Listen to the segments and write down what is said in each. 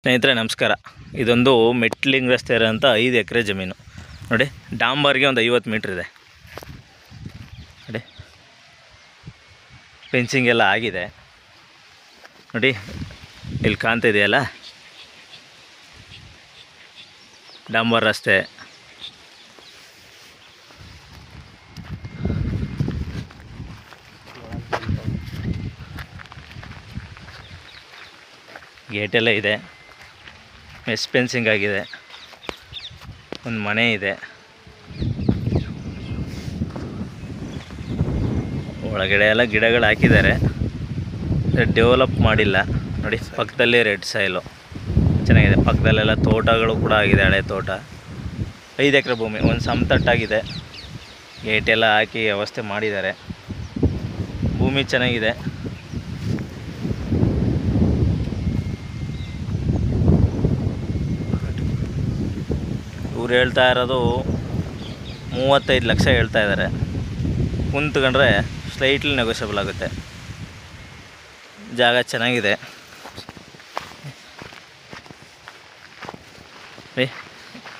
ಸ್ನೇಹಿತರೆ ನಮಸ್ಕಾರ. ಇದೊಂದು ಮೆಟ್ಲಿಂಗ್ ರಸ್ತೆ ಇರೋಂಥ 5 ಎಕರೆ ಜಮೀನು ನೋಡಿ. ಡಾಂಬರ್ಗೆ ಒಂದು 50 ಮೀಟ್ರ್ ಇದೆ ನೋಡಿ. ಫೆನ್ಸಿಂಗ್ ಎಲ್ಲ ಆಗಿದೆ ನೋಡಿ, ಇಲ್ಲಿ ಕಾಣ್ತಾ ಇದೆಯಲ್ಲ ಡಾಂಬರ್ ರಸ್ತೆ. ಗೇಟೆಲ್ಲ ಇದೆ, ಮೆಸ್ ಫೆನ್ಸಿಂಗ್ ಆಗಿದೆ, ಒಂದು ಮನೆ ಇದೆ, ಒಳಗಡೆ ಎಲ್ಲ ಗಿಡಗಳು ಹಾಕಿದ್ದಾರೆ, ಡೆವಲಪ್ ಮಾಡಿಲ್ಲ ನೋಡಿ. ಪಕ್ಕದಲ್ಲಿ ರೆಡ್ ಸಾಯಿಲು ಚೆನ್ನಾಗಿದೆ, ಪಕ್ಕದಲ್ಲೆಲ್ಲ ತೋಟಗಳು ಕೂಡ ಆಗಿದೆ, ಹಳೆ ತೋಟ. 5 ಎಕರೆ ಭೂಮಿ, ಒಂದು ಸಮತಟ್ಟಾಗಿದೆ, ಗೇಟೆಲ್ಲ ಹಾಕಿ ವ್ಯವಸ್ಥೆ ಮಾಡಿದ್ದಾರೆ. ಭೂಮಿ ಚೆನ್ನಾಗಿದೆ. ಇವ್ರು ಹೇಳ್ತಾ ಇರೋದು 35 ಲಕ್ಷ ಹೇಳ್ತಾ ಇದ್ದಾರೆ. ಕುಂತ್ಕೊಂಡ್ರೆ ಸ್ಲೈಟ್ಲಿ ನೆಗೋಷಿಯಬಲ್ ಆಗುತ್ತೆ. ಜಾಗ ಚೆನ್ನಾಗಿದೆ.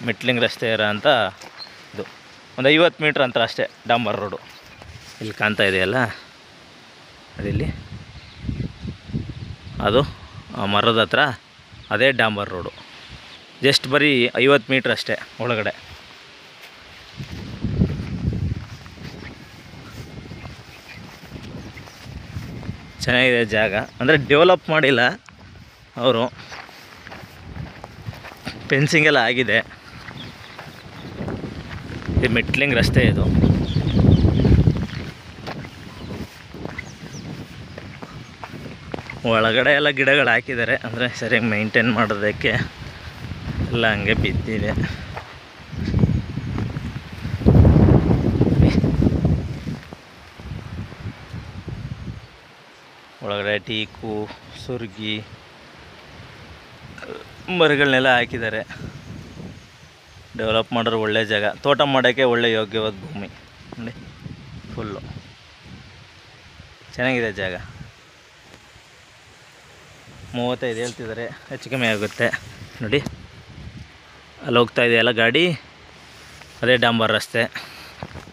ಮೆಟ್ಲಿಂಗ್ ರಸ್ತೆ ಇರೋ ಅಂತ ಇದು ಒಂದು 50 ಮೀಟ್ರ್ ಅಂತರ ಅಷ್ಟೇ ಡಾಂಬರ್ ರೋಡು. ಇಲ್ಲಿ ಕಾಣ್ತಾ ಇದೆಯಲ್ಲ ಅದಿಲ್ಲಿ, ಅದು ಆ ಮರದ ಹತ್ರ ಅದೇ ಡಾಂಬರ್ ರೋಡು. ಜಸ್ಟ್ ಬರೀ 50 ಮೀಟ್ರ್ ಅಷ್ಟೇ ಒಳಗಡೆ. ಚೆನ್ನಾಗಿದೆ ಜಾಗ, ಅಂದರೆ ಡೆವಲಪ್ ಮಾಡಿಲ್ಲ ಅವರು. ಫೆನ್ಸಿಂಗ್ ಎಲ್ಲ ಆಗಿದೆ. ಇದು ಮೆಟ್ಲಿಂಗ್ ರಸ್ತೆ ಇದು. ಒಳಗಡೆ ಎಲ್ಲ ಗಿಡಗಳು ಹಾಕಿದ್ದಾರೆ, ಅಂದರೆ ಸರಿಯಾಗಿ ಮೇಂಟೈನ್ ಮಾಡೋದಕ್ಕೆ ಎಲ್ಲ ಹಂಗೆ ಬಿದ್ದಿದೆ. ಒಳಗಡೆ ಟೀಕು, ಸುರ್ಗಿ ಮರಗಳನ್ನೆಲ್ಲ ಹಾಕಿದ್ದಾರೆ. ಡೆವಲಪ್ ಮಾಡೋರು ಒಳ್ಳೆ ಜಾಗ, ತೋಟ ಮಾಡೋಕ್ಕೆ ಒಳ್ಳೆ ಯೋಗ್ಯವಾದ ಭೂಮಿ ನೋಡಿ. ಫುಲ್ಲು ಚೆನ್ನಾಗಿದೆ ಜಾಗ. 35 ಹೇಳ್ತಿದ್ದಾರೆ, ಹೆಚ್ಚು ಕಮ್ಮಿ ಆಗುತ್ತೆ ನೋಡಿ. ಅಲ್ಲಿ ಹೋಗ್ತಾ ಇದೆಯಲ್ಲ ಗಾಡಿ, ಅದೇ ಡಾಂಬರ್ ರಸ್ತೆ.